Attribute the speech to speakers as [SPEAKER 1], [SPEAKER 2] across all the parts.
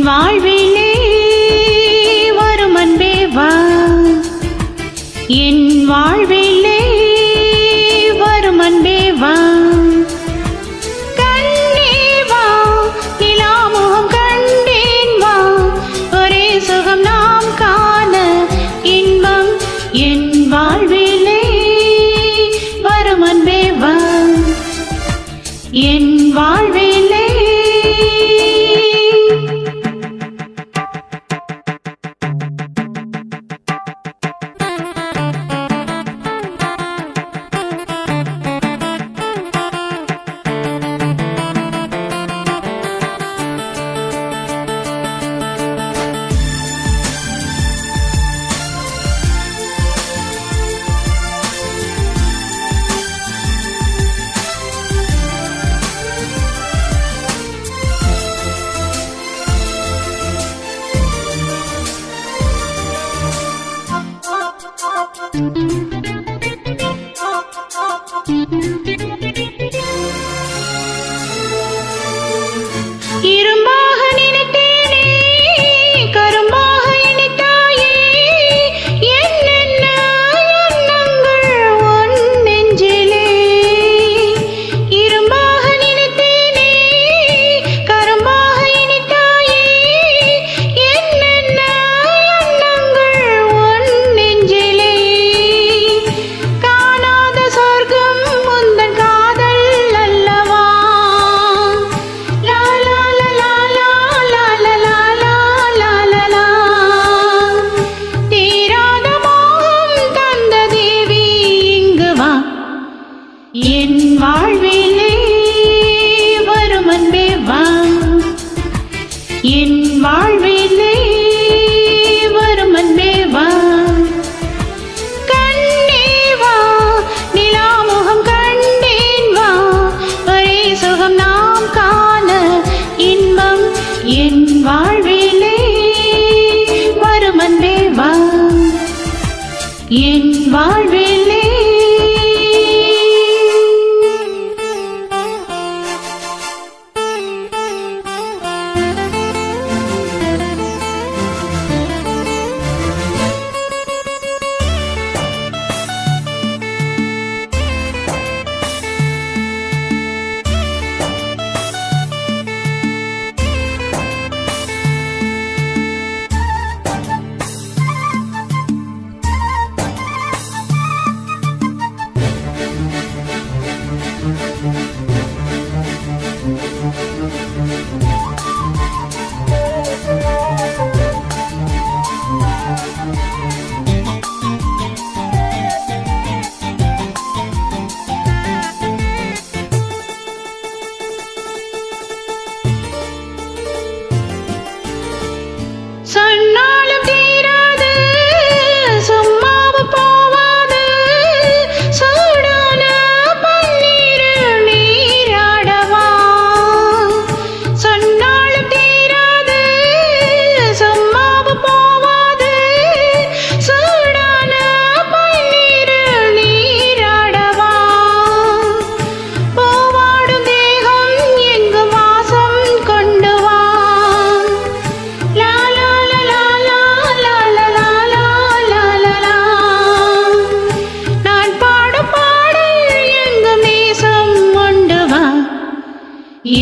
[SPEAKER 1] வாழ்விலே வரும் அன்பே வா, என் வாழ்விலே வரும் அன்பே வா. கண்ணே வா, நிலாமுகம் கண்டேன் வா, ஒரே சுகம் நாம் காண இன்பம் என் வாழ்விலே வரும் அன்பே வா, என் வாழ்விலே. இரும்பாக நினைத்தேனே, கரும்பாக இனித்தாயே, என்னென்ன எண்ணங்கள் உன் நெஞ்சிலே. இரும்பாக நினைத்தேனே, கரும்பாக இனித்தாயே, என்னென்ன எண்ணங்கள் உன் நெஞ்சிலே. காணாத சொர்க்கம் முந்தன் காதல் அல்லவா. என் வாழ்விலே வரும் அன்பே வா, என் வாழ்விலே வரும் அன்பே வா. கண்ணே வா, நிலாமுகம் கண்டேன் வா, ஒரே சுகம் நாம் காண இன்பம் என் வாழ்விலே வரும் அன்பே வா, என் வாழ்விலே. சொன்னாலும் தீராது, சும்மாவு போவாது, சூடான பன்னீரில் நீராடவா. சொன்னாலும் தீராது, சும்மாவு போவாது, சூடான பன்னீரில் நீராடவா. பூவாடும் தேகம் எங்கும் வாசம் கொண்டு வா.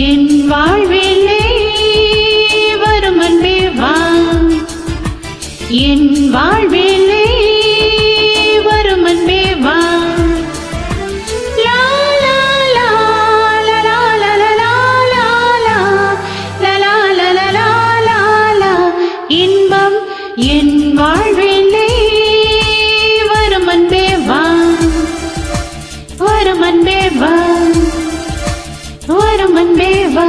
[SPEAKER 1] என் வாழ்விலே வரும் அன்பே வா, என் வாழ்விலே வரும் அன்பே வா. லா லா லா லா லா லா லா லா லா லா லா லா லா லா. இன்பம் என் வாழ்விலே வரும் அன்பே வா, வரும் அன்பே வா, வரும் அன்பே வா.